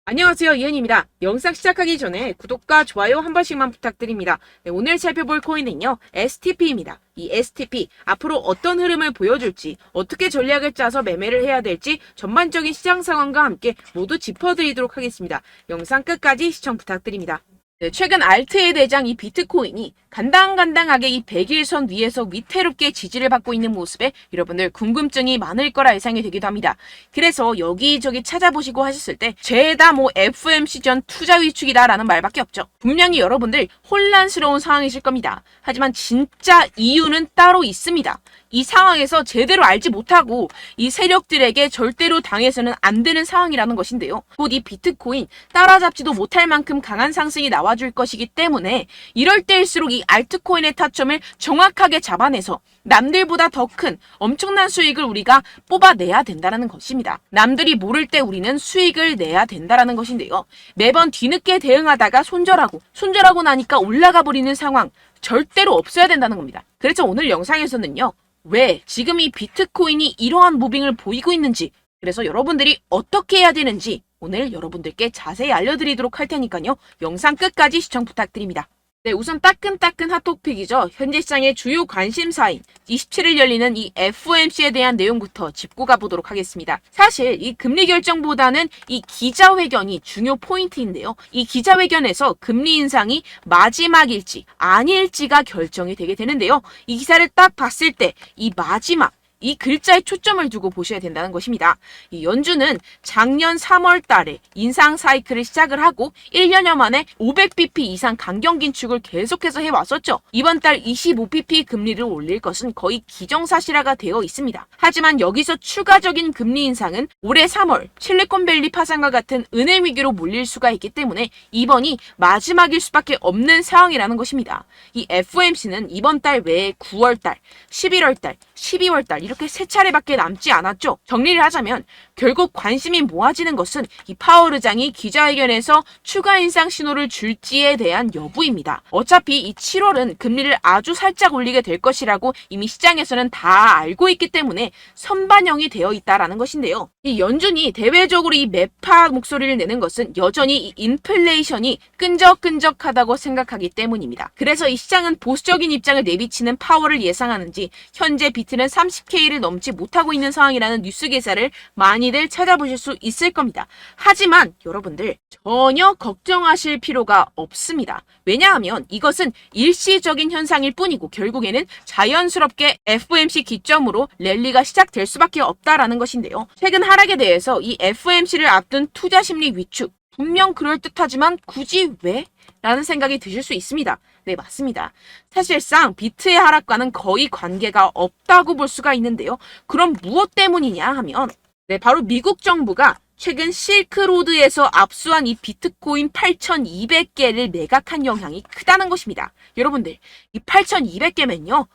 안녕하세요, 이은입니다. 영상 시작하기 전에 구독과 좋아요 한 번씩만 부탁드립니다. 네, 오늘 살펴볼 코인은요, STP입니다. 이 STP, 앞으로 어떤 흐름을 보여줄지, 어떻게 전략을 짜서 매매를 해야 될지 전반적인 시장 상황과 함께 모두 짚어드리도록 하겠습니다. 영상 끝까지 시청 부탁드립니다. 네, 최근 알트의 대장 이 비트코인이 간당간당하게 이 100일선 위에서 위태롭게 지지를 받고 있는 모습에 여러분들 궁금증이 많을 거라 예상이 되기도 합니다. 그래서 여기저기 찾아보시고 하셨을 때 죄다 FOMC 전 투자 위축이다 라는 말밖에 없죠. 분명히 여러분들 혼란스러운 상황이실 겁니다. 하지만 진짜 이유는 따로 있습니다. 이 상황에서 제대로 알지 못하고 이 세력들에게 절대로 당해서는 안 되는 상황이라는 것인데요. 곧 이 비트코인 따라잡지도 못할 만큼 강한 상승이 나와줄 것이기 때문에 이럴 때일수록 이 알트코인의 타점을 정확하게 잡아내서 남들보다 더 큰 엄청난 수익을 우리가 뽑아내야 된다는 것입니다. 남들이 모를 때 우리는 수익을 내야 된다는 것인데요. 매번 뒤늦게 대응하다가 손절하고 나니까 올라가 버리는 상황 절대로 없어야 된다는 겁니다. 그래서 오늘 영상에서는요. 왜 지금 이 비트코인이 이러한 무빙을 보이고 있는지, 그래서 여러분들이 어떻게 해야 되는지 오늘 여러분들께 자세히 알려드리도록 할 테니까요. 영상 끝까지 시청 부탁드립니다. 네, 우선 따끈따끈 핫토픽이죠. 현재 시장의 주요 관심사인 27일 열리는 이 FOMC에 대한 내용부터 짚고 가보도록 하겠습니다. 사실 이 금리 결정보다는 이 기자회견이 중요 포인트인데요. 이 기자회견에서 금리 인상이 마지막일지 아닐지가 결정이 되게 되는데요. 이 기사를 딱 봤을 때 이 마지막 이 글자에 초점을 두고 보셔야 된다는 것입니다. 이 연준은 작년 3월 달에 인상 사이클을 시작을 하고 1년여 만에 500bp 이상 강경 긴축을 계속해서 해왔었죠. 이번 달 25bp 금리를 올릴 것은 거의 기정사실화가 되어 있습니다. 하지만 여기서 추가적인 금리 인상은 올해 3월 실리콘밸리 파산과 같은 은행 위기로 몰릴 수가 있기 때문에 이번이 마지막일 수밖에 없는 상황이라는 것입니다. 이 FOMC는 이번 달 외에 9월 달, 11월 달, 12월 달 이렇게 세 차례밖에 남지 않았죠. 정리를 하자면 결국 관심이 모아지는 것은 이 파월 의장이 기자회견에서 추가 인상 신호를 줄지에 대한 여부입니다. 어차피 이 7월은 금리를 아주 살짝 올리게 될 것이라고 이미 시장에서는 다 알고 있기 때문에 선반영이 되어 있다라는 것인데요. 이 연준이 대외적으로 이 매파 목소리를 내는 것은 여전히 이 인플레이션이 끈적끈적하다고 생각하기 때문입니다. 그래서 이 시장은 보수적인 입장을 내비치는 파월을 예상하는지 현재 비트는 30K를 넘지 못하고 있는 상황이라는 뉴스 기사를 많이들 찾아보실 수 있을 겁니다. 하지만 여러분들 전혀 걱정하실 필요가 없습니다. 왜냐하면 이것은 일시적인 현상일 뿐이고 결국에는 자연스럽게 FOMC 기점으로 랠리가 시작될 수밖에 없다라는 것인데요. 최근 하락에 대해서 이 FOMC를 앞둔 투자 심리 위축 분명 그럴듯하지만 굳이 왜? 라는 생각이 드실 수 있습니다. 네, 맞습니다. 사실상 비트의 하락과는 거의 관계가 없다고 볼 수가 있는데요. 그럼 무엇 때문이냐 하면 바로 미국 정부가 최근 실크로드에서 압수한 이 비트코인 8,200개를 매각한 영향이 크다는 것입니다. 여러분들, 이 8,200개면요.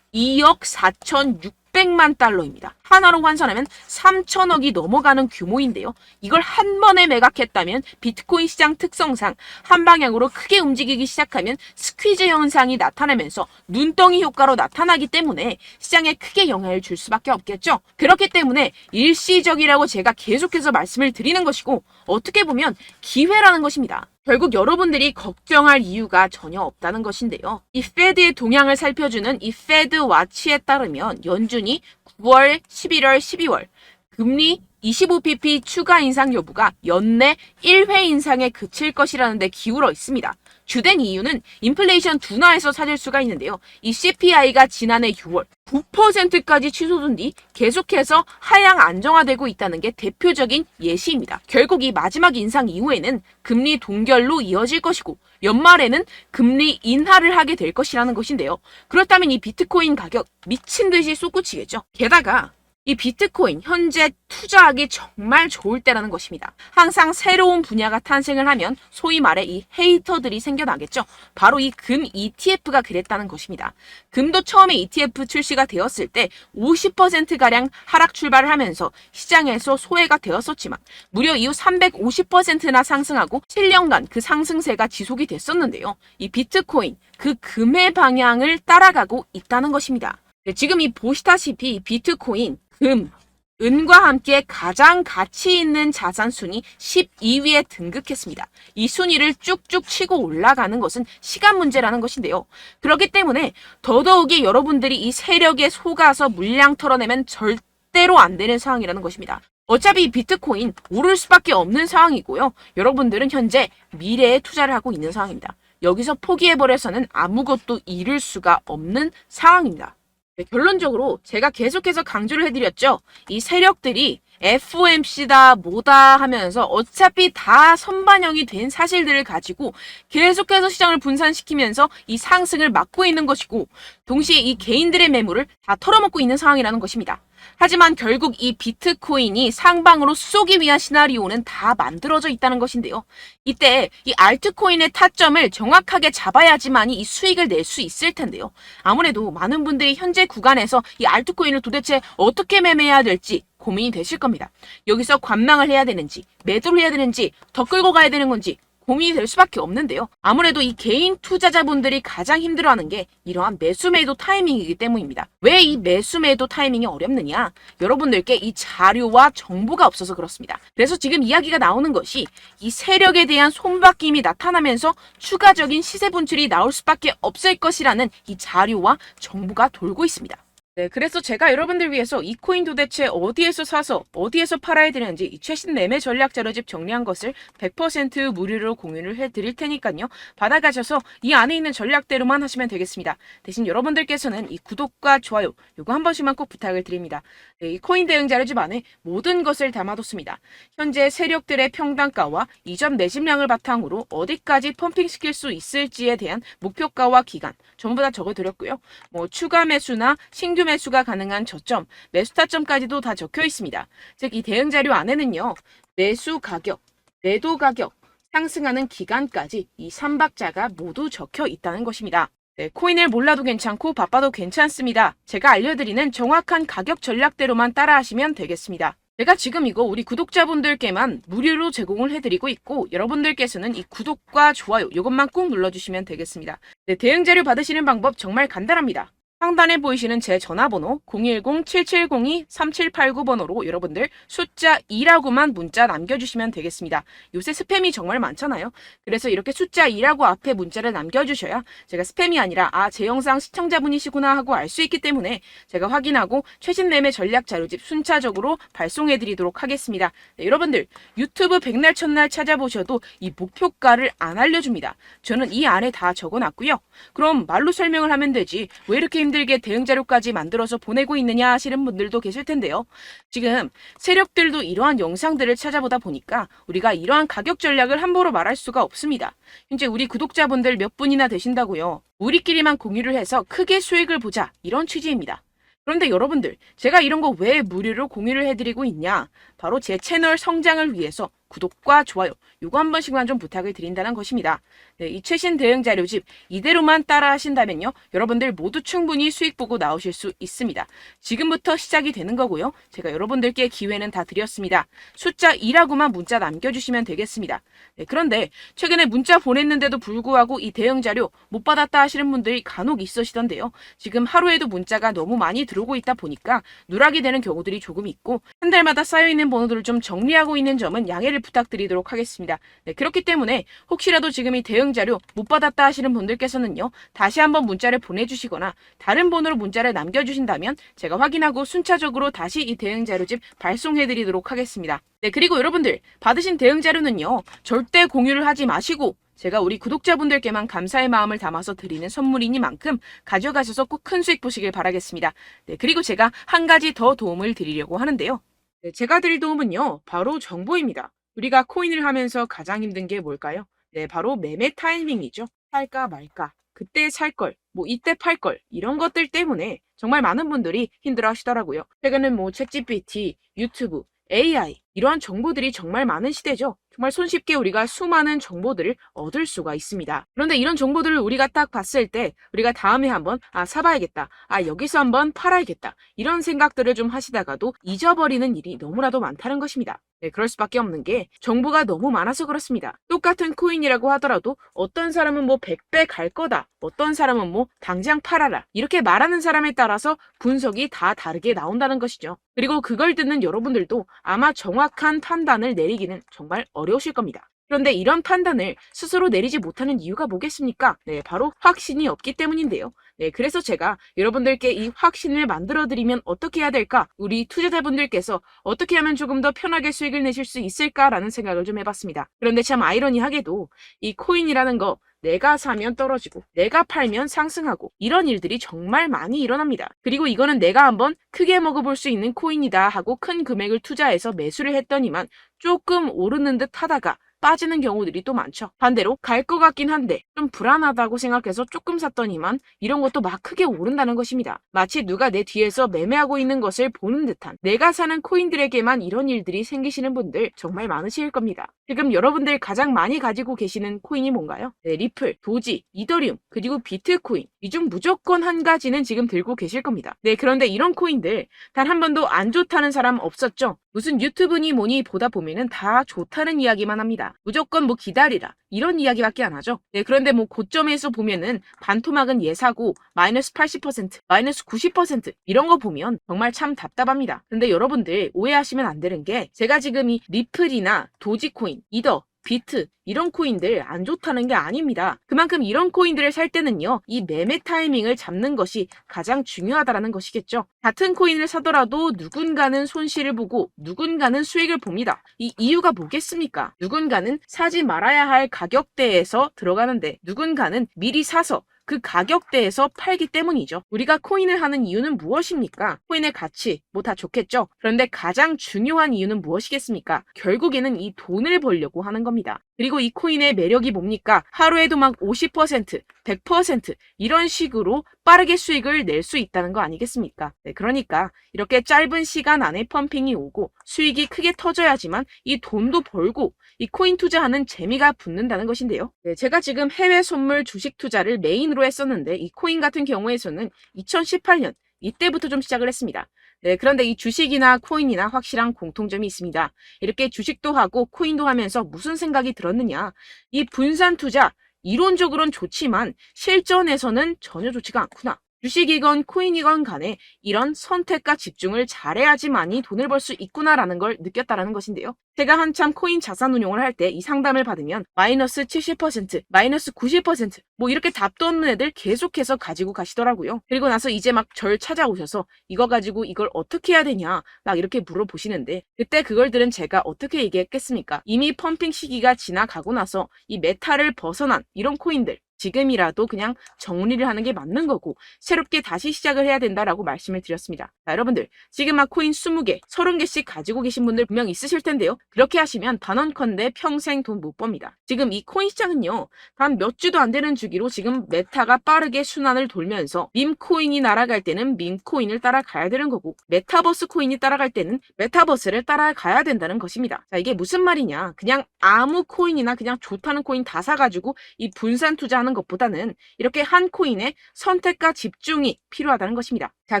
2억 4,600만 달러입니다. 하나로 환산하면 3천억이 넘어가는 규모인데요. 이걸 한 번에 매각했다면 비트코인 시장 특성상 한 방향으로 크게 움직이기 시작하면 스퀴즈 현상이 나타나면서 눈덩이 효과로 나타나기 때문에 시장에 크게 영향을 줄 수밖에 없겠죠. 그렇기 때문에 일시적이라고 제가 계속해서 말씀을 드리는 것이고 어떻게 보면 기회라는 것입니다. 결국 여러분들이 걱정할 이유가 전혀 없다는 것인데요. 이 페드의 동향을 살펴주는 이 페드 와치에 따르면 연준이 9월, 11월, 12월 금리 25bp 추가 인상 여부가 연내 1회 인상에 그칠 것이라는 데 기울어 있습니다. 주된 이유는 인플레이션 둔화에서 찾을 수가 있는데요. 이 CPI가 지난해 6월 9%까지 취소된 뒤 계속해서 하향 안정화되고 있다는 게 대표적인 예시입니다. 결국 이 마지막 인상 이후에는 금리 동결로 이어질 것이고 연말에는 금리 인하를 하게 될 것이라는 것인데요. 그렇다면 이 비트코인 가격 미친 듯이 솟구치겠죠. 게다가 이 비트코인 현재 투자하기 정말 좋을 때라는 것입니다. 항상 새로운 분야가 탄생을 하면 소위 말해 이 헤이터들이 생겨나겠죠. 바로 이 금 ETF가 그랬다는 것입니다. 금도 처음에 ETF 출시가 되었을 때 50%가량 하락 출발을 하면서 시장에서 소외가 되었었지만 무려 이후 350%나 상승하고 7년간 그 상승세가 지속이 됐었는데요. 이 비트코인 그 금의 방향을 따라가고 있다는 것입니다. 네, 지금 이 보시다시피 비트코인, 금, 은과 함께 가장 가치 있는 자산 순위 12위에 등극했습니다. 이 순위를 쭉쭉 치고 올라가는 것은 시간 문제라는 것인데요. 그렇기 때문에 더더욱이 여러분들이 이 세력에 속아서 물량 털어내면 절대로 안 되는 상황이라는 것입니다. 어차피 비트코인 오를 수밖에 없는 상황이고요. 여러분들은 현재 미래에 투자를 하고 있는 상황입니다. 여기서 포기해버려서는 아무것도 이룰 수가 없는 상황입니다. 네, 결론적으로 제가 계속해서 강조를 해드렸죠. 이 세력들이 FOMC다 뭐다 하면서 어차피 다 선반영이 된 사실들을 가지고 계속해서 시장을 분산시키면서 이 상승을 막고 있는 것이고, 동시에 이 개인들의 매물을 다 털어먹고 있는 상황이라는 것입니다. 하지만 결국 이 비트코인이 상방으로 쏘기 위한 시나리오는 다 만들어져 있다는 것인데요. 이때 이 알트코인의 타점을 정확하게 잡아야지만이 이 수익을 낼 수 있을 텐데요. 아무래도 많은 분들이 현재 구간에서 이 알트코인을 도대체 어떻게 매매해야 될지 고민이 되실 겁니다. 여기서 관망을 해야 되는지, 매도를 해야 되는지, 더 끌고 가야 되는 건지 고민이 될 수밖에 없는데요. 아무래도 이 개인 투자자분들이 가장 힘들어하는 게 이러한 매수 매도 타이밍이기 때문입니다. 왜 이 매수 매도 타이밍이 어렵느냐? 여러분들께 이 자료와 정보가 없어서 그렇습니다. 그래서 지금 이야기가 나오는 것이 이 세력에 대한 손바뀜이 나타나면서 추가적인 시세 분출이 나올 수밖에 없을 것이라는 이 자료와 정보가 돌고 있습니다. 네, 그래서 제가 여러분들 위해서 이 코인 도대체 어디에서 사서 어디에서 팔아야 되는지 이 최신 매매 전략 자료집 정리한 것을 100% 무료로 공유를 해드릴 테니까요. 받아가셔서 이 안에 있는 전략대로만 하시면 되겠습니다. 대신 여러분들께서는 이 구독과 좋아요 요거 한 번씩만 꼭 부탁을 드립니다. 네, 이 코인 대응 자료집 안에 모든 것을 담아뒀습니다. 현재 세력들의 평단가와 이전 매집량을 바탕으로 어디까지 펌핑시킬 수 있을지에 대한 목표가와 기간 전부 다 적어드렸고요. 뭐 추가 매수나 신규 매수가 가능한 저점, 매수 타점까지도 다 적혀 있습니다. 즉, 이 대응 자료 안에는요, 매수 가격, 매도 가격, 상승하는 기간까지 이 3박자가 모두 적혀 있다는 것입니다. 네, 코인을 몰라도 괜찮고 바빠도 괜찮습니다. 제가 알려드리는 정확한 가격 전략대로만 따라하시면 되겠습니다. 제가 지금 이거 우리 구독자분들께만 무료로 제공을 해드리고 있고, 여러분들께서는 이 구독과 좋아요 이것만 꼭 눌러주시면 되겠습니다. 네, 대응 자료 받으시는 방법 정말 간단합니다. 상단에 보이시는 제 전화번호 010-7702-3789번호로 여러분들 숫자 2라고만 문자 남겨주시면 되겠습니다. 요새 스팸이 정말 많잖아요. 그래서 이렇게 숫자 2라고 앞에 문자를 남겨주셔야 제가 스팸이 아니라 제 영상 시청자분이시구나 하고 알 수 있기 때문에 제가 확인하고 최신 매매 전략 자료집 순차적으로 발송해드리도록 하겠습니다. 네, 여러분들 유튜브 백날 첫날 찾아보셔도 이 목표가를 안 알려줍니다. 저는 이 안에 다 적어놨고요. 그럼 말로 설명을 하면 되지 왜 이렇게 힘들게 대응 자료까지 만들어서 보내고 있느냐 하시는 분들도 계실 텐데요. 지금 세력들도 이러한 영상들을 찾아보다 보니까 우리가 이러한 가격 전략을 함부로 말할 수가 없습니다. 현재 우리 구독자분들 몇 분이나 되신다고요. 우리끼리만 공유를 해서 크게 수익을 보자 이런 취지입니다. 그런데 여러분들 제가 이런 거 왜 무료로 공유를 해드리고 있냐? 바로 제 채널 성장을 위해서 구독과 좋아요 요거 한 번씩만 좀 부탁을 드린다는 것입니다. 네, 이 최신 대응 자료집 이대로만 따라 하신다면요. 여러분들 모두 충분히 수익 보고 나오실 수 있습니다. 지금부터 시작이 되는 거고요. 제가 여러분들께 기회는 다 드렸습니다. 숫자 2라고만 문자 남겨주시면 되겠습니다. 네, 그런데 최근에 문자 보냈는데도 불구하고 이 대응 자료 못 받았다 하시는 분들이 간혹 있으시던데요. 지금 하루에도 문자가 너무 많이 들어오고 있다 보니까 누락이 되는 경우들이 조금 있고 한 달마다 쌓여있는 번호들을 좀 정리하고 있는 점은 양해를 부탁드리도록 하겠습니다. 네, 그렇기 때문에 혹시라도 지금 이 대응 자료 못 받았다 하시는 분들께서는요. 다시 한번 문자를 보내주시거나 다른 번호로 문자를 남겨주신다면 제가 확인하고 순차적으로 다시 이 대응 자료집 발송해드리도록 하겠습니다. 네, 그리고 여러분들 받으신 대응 자료는요. 절대 공유를 하지 마시고 제가 우리 구독자분들께만 감사의 마음을 담아서 드리는 선물이니만큼 가져가셔서 꼭 큰 수익 보시길 바라겠습니다. 네, 그리고 제가 한 가지 더 도움을 드리려고 하는데요. 네, 제가 드릴 도움은요. 바로 정보입니다. 우리가 코인을 하면서 가장 힘든 게 뭘까요? 네, 바로 매매 타이밍이죠. 살까 말까, 그때 살 걸, 뭐 이때 팔 걸, 이런 것들 때문에 정말 많은 분들이 힘들어 하시더라고요. 최근은 뭐 챗GPT, 유튜브, AI 이러한 정보들이 정말 많은 시대죠. 정말 손쉽게 우리가 수많은 정보들을 얻을 수가 있습니다. 그런데 이런 정보들을 우리가 딱 봤을 때 우리가 다음에 한번 사봐야겠다. 여기서 한번 팔아야겠다. 이런 생각들을 좀 하시다가도 잊어버리는 일이 너무나도 많다는 것입니다. 네, 그럴 수밖에 없는 게 정보가 너무 많아서 그렇습니다. 똑같은 코인이라고 하더라도 어떤 사람은 뭐 100배 갈 거다, 어떤 사람은 뭐 당장 팔아라, 이렇게 말하는 사람에 따라서 분석이 다 다르게 나온다는 것이죠. 그리고 그걸 듣는 여러분들도 아마 정확한 판단을 내리기는 정말 어려우실 겁니다. 그런데 이런 판단을 스스로 내리지 못하는 이유가 뭐겠습니까? 네, 바로 확신이 없기 때문인데요. 네, 그래서 제가 여러분들께 이 확신을 만들어드리면 어떻게 해야 될까? 우리 투자자분들께서 어떻게 하면 조금 더 편하게 수익을 내실 수 있을까라는 생각을 좀 해봤습니다. 그런데 참 아이러니하게도 이 코인이라는 거 내가 사면 떨어지고 내가 팔면 상승하고 이런 일들이 정말 많이 일어납니다. 그리고 이거는 내가 한번 크게 먹어볼 수 있는 코인이다 하고 큰 금액을 투자해서 매수를 했더니만 조금 오르는 듯 하다가 빠지는 경우들이 또 많죠. 반대로 갈 것 같긴 한데 좀 불안하다고 생각해서 조금 샀더니만 이런 것도 막 크게 오른다는 것입니다. 마치 누가 내 뒤에서 매매하고 있는 것을 보는 듯한, 내가 사는 코인들에게만 이런 일들이 생기시는 분들 정말 많으실 겁니다. 지금 여러분들 가장 많이 가지고 계시는 코인이 뭔가요? 네, 리플, 도지, 이더리움, 그리고 비트코인. 이 중 무조건 한 가지는 지금 들고 계실 겁니다. 네, 그런데 이런 코인들 단 한 번도 안 좋다는 사람 없었죠? 무슨 유튜브니 뭐니 보다 보면은 다 좋다는 이야기만 합니다. 무조건 뭐 기다리라, 이런 이야기밖에 안 하죠. 네, 그런데 뭐 고점에서 보면은 반토막은 예사고 마이너스 80%, 마이너스 90% 이런 거 보면 정말 참 답답합니다. 근데 여러분들 오해하시면 안 되는 게, 제가 지금 이 리플이나 도지코인, 이더, 비트 이런 코인들 안 좋다는 게 아닙니다. 그만큼 이런 코인들을 살 때는요, 이 매매 타이밍을 잡는 것이 가장 중요하다는 것이겠죠. 같은 코인을 사더라도 누군가는 손실을 보고 누군가는 수익을 봅니다. 이 이유가 뭐겠습니까? 누군가는 사지 말아야 할 가격대에서 들어가는데 누군가는 미리 사서 그 가격대에서 팔기 때문이죠. 우리가 코인을 하는 이유는 무엇입니까? 코인의 가치, 뭐 다 좋겠죠? 그런데 가장 중요한 이유는 무엇이겠습니까? 결국에는 이 돈을 벌려고 하는 겁니다. 그리고 이 코인의 매력이 뭡니까? 하루에도 막 50%, 100% 이런 식으로 빠르게 수익을 낼 수 있다는 거 아니겠습니까? 네, 그러니까 이렇게 짧은 시간 안에 펌핑이 오고 수익이 크게 터져야지만 이 돈도 벌고 이 코인 투자하는 재미가 붙는다는 것인데요. 네, 제가 지금 해외 선물 주식 투자를 메인으로 했었는데 이 코인 같은 경우에서는 2018년 이때부터 좀 시작을 했습니다. 네, 그런데 이 주식이나 코인이나 확실한 공통점이 있습니다. 이렇게 주식도 하고 코인도 하면서 무슨 생각이 들었느냐? 이 분산 투자, 이론적으로는 좋지만 실전에서는 전혀 좋지가 않구나. 주식이건 코인이건 간에 이런 선택과 집중을 잘해야지만이 돈을 벌 수 있구나라는 걸 느꼈다라는 것인데요. 제가 한참 코인 자산 운용을 할 때 이 상담을 받으면 마이너스 70%, 마이너스 90%, 뭐 이렇게 답도 없는 애들 계속해서 가지고 가시더라고요. 그리고 나서 이제 막 절 찾아오셔서 이거 가지고 이걸 어떻게 해야 되냐 막 이렇게 물어보시는데, 그때 그걸 들은 제가 어떻게 얘기했겠습니까? 이미 펌핑 시기가 지나가고 나서 이 메타를 벗어난 이런 코인들, 지금이라도 그냥 정리를 하는 게 맞는 거고 새롭게 다시 시작을 해야 된다라고 말씀을 드렸습니다. 자, 여러분들 지금 막 코인 20개, 30개씩 가지고 계신 분들 분명 있으실 텐데요. 그렇게 하시면 단언컨대 평생 돈 못 법니다. 지금 이 코인 시장은요, 단 몇 주도 안 되는 주기로 지금 메타가 빠르게 순환을 돌면서 밈코인이 날아갈 때는 밈코인을 따라가야 되는 거고 메타버스 코인이 따라갈 때는 메타버스를 따라가야 된다는 것입니다. 자, 이게 무슨 말이냐? 그냥 아무 코인이나 그냥 좋다는 코인 다 사가지고 이 분산 투자하는 것보다는 이렇게 한 코인에 선택과 집중이 필요하다는 것입니다. 자,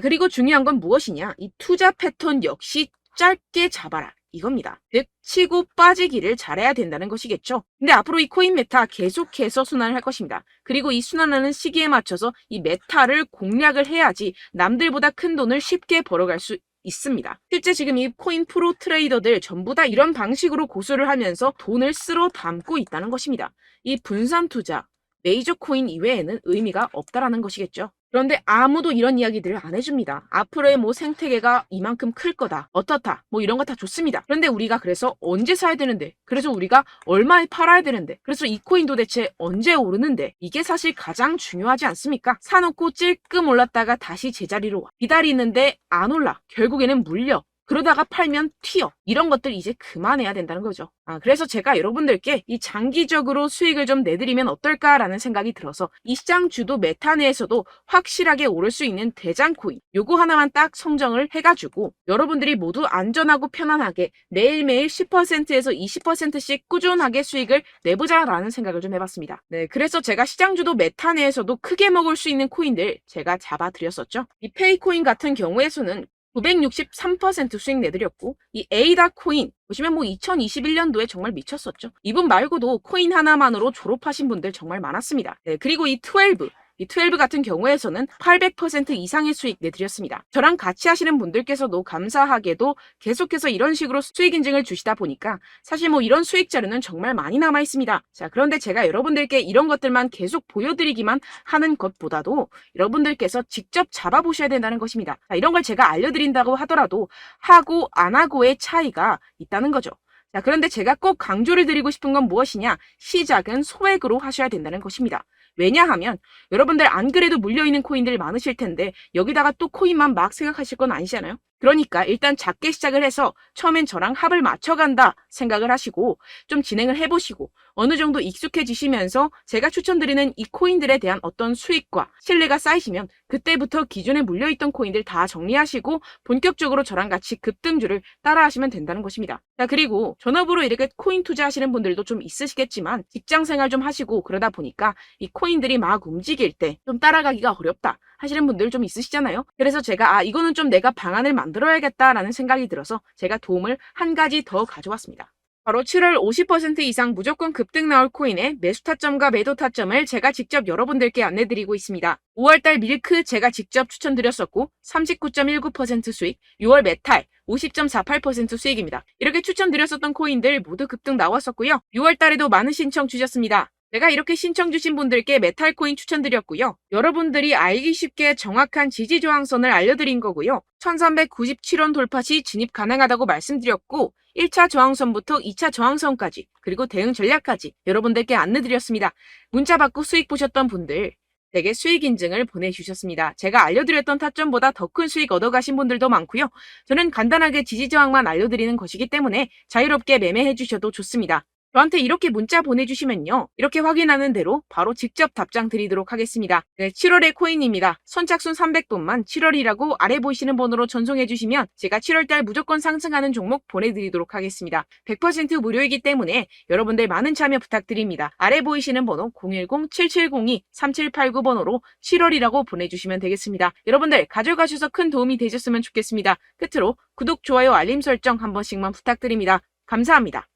그리고 중요한 건 무엇이냐? 이 투자 패턴 역시 짧게 잡아라, 이겁니다. 즉 치고 빠지기를 잘해야 된다는 것이겠죠. 근데 앞으로 이 코인 메타 계속해서 순환을 할 것입니다. 그리고 이 순환하는 시기에 맞춰서 이 메타를 공략을 해야지 남들보다 큰 돈을 쉽게 벌어갈 수 있습니다. 실제 지금 이 코인 프로 트레이더들 전부 다 이런 방식으로 고수를 하면서 돈을 쓸어 담고 있다는 것입니다. 이 분산 투자, 메이저 코인 이외에는 의미가 없다라는 것이겠죠. 그런데 아무도 이런 이야기들을 안 해줍니다. 앞으로의 뭐 생태계가 이만큼 클 거다, 어떻다, 뭐 이런 거 다 좋습니다. 그런데 우리가 그래서 언제 사야 되는데, 그래서 우리가 얼마에 팔아야 되는데, 그래서 이 코인 도대체 언제 오르는데, 이게 사실 가장 중요하지 않습니까? 사놓고 찔끔 올랐다가 다시 제자리로 와. 기다리는데 안 올라. 결국에는 물려. 그러다가 팔면 튀어. 이런 것들 이제 그만해야 된다는 거죠. 그래서 제가 여러분들께 이 장기적으로 수익을 좀 내드리면 어떨까라는 생각이 들어서 이 시장 주도 메타 내에서도 확실하게 오를 수 있는 대장 코인, 요거 하나만 딱 선정을 해가지고 여러분들이 모두 안전하고 편안하게 매일매일 10%에서 20%씩 꾸준하게 수익을 내보자라는 생각을 좀 해봤습니다. 네, 그래서 제가 시장 주도 메타 내에서도 크게 먹을 수 있는 코인들 제가 잡아드렸었죠. 이 페이코인 같은 경우에서는 963% 수익 내드렸고, 이 에이다 코인 보시면 2021년도에 정말 미쳤었죠. 이분 말고도 코인 하나만으로 졸업하신 분들 정말 많았습니다. 네, 그리고 이12 같은 경우에서는 800% 이상의 수익 내드렸습니다. 저랑 같이 하시는 분들께서도 감사하게도 계속해서 이런 식으로 수익 인증을 주시다 보니까 사실 이런 수익 자료는 정말 많이 남아 있습니다. 자, 그런데 제가 여러분들께 이런 것들만 계속 보여드리기만 하는 것보다도 여러분들께서 직접 잡아보셔야 된다는 것입니다. 자, 이런 걸 제가 알려드린다고 하더라도 하고 안 하고의 차이가 있다는 거죠. 자, 그런데 제가 꼭 강조를 드리고 싶은 건 무엇이냐? 시작은 소액으로 하셔야 된다는 것입니다. 왜냐하면 여러분들 안 그래도 물려있는 코인들 많으실 텐데 여기다가 또 코인만 막 생각하실 건 아니잖아요. 그러니까 일단 작게 시작을 해서 처음엔 저랑 합을 맞춰간다 생각을 하시고 좀 진행을 해보시고 어느 정도 익숙해지시면서 제가 추천드리는 이 코인들에 대한 어떤 수익과 신뢰가 쌓이시면 그때부터 기존에 물려있던 코인들 다 정리하시고 본격적으로 저랑 같이 급등주를 따라하시면 된다는 것입니다. 자, 그리고 전업으로 이렇게 코인 투자하시는 분들도 좀 있으시겠지만 직장 생활 좀 하시고 그러다 보니까 이 코인들이 막 움직일 때 좀 따라가기가 어렵다 하시는 분들 좀 있으시잖아요. 그래서 제가 이거는 좀 내가 방안을 만들어야겠다라는 생각이 들어서 제가 도움을 한 가지 더 가져왔습니다. 바로 7월 50% 이상 무조건 급등 나올 코인의 매수 타점과 매도 타점을 제가 직접 여러분들께 안내드리고 있습니다. 5월달 밀크 제가 직접 추천드렸었고 39.19% 수익, 6월 메탈 50.48% 수익입니다. 이렇게 추천드렸었던 코인들 모두 급등 나왔었고요. 6월달에도 많은 신청 주셨습니다. 제가 이렇게 신청 주신 분들께 메탈 코인 추천드렸고요. 여러분들이 알기 쉽게 정확한 지지 저항선을 알려드린 거고요. 1397원 돌파 시 진입 가능하다고 말씀드렸고 1차 저항선부터 2차 저항선까지 그리고 대응 전략까지 여러분들께 안내드렸습니다. 문자 받고 수익 보셨던 분들 되게 수익 인증을 보내주셨습니다. 제가 알려드렸던 타점보다 더 큰 수익 얻어가신 분들도 많고요. 저는 간단하게 지지 저항만 알려드리는 것이기 때문에 자유롭게 매매해 주셔도 좋습니다. 저한테 이렇게 문자 보내주시면요. 이렇게 확인하는 대로 바로 직접 답장 드리도록 하겠습니다. 네, 7월의 코인입니다. 선착순 300분만 7월이라고 아래 보이시는 번호로 전송해 주시면 제가 7월달 무조건 상승하는 종목 보내드리도록 하겠습니다. 100% 무료이기 때문에 여러분들 많은 참여 부탁드립니다. 아래 보이시는 번호 010-7702-3789번호로 7월이라고 보내주시면 되겠습니다. 여러분들 가져가셔서 큰 도움이 되셨으면 좋겠습니다. 끝으로 구독, 좋아요, 알림 설정 한 번씩만 부탁드립니다. 감사합니다.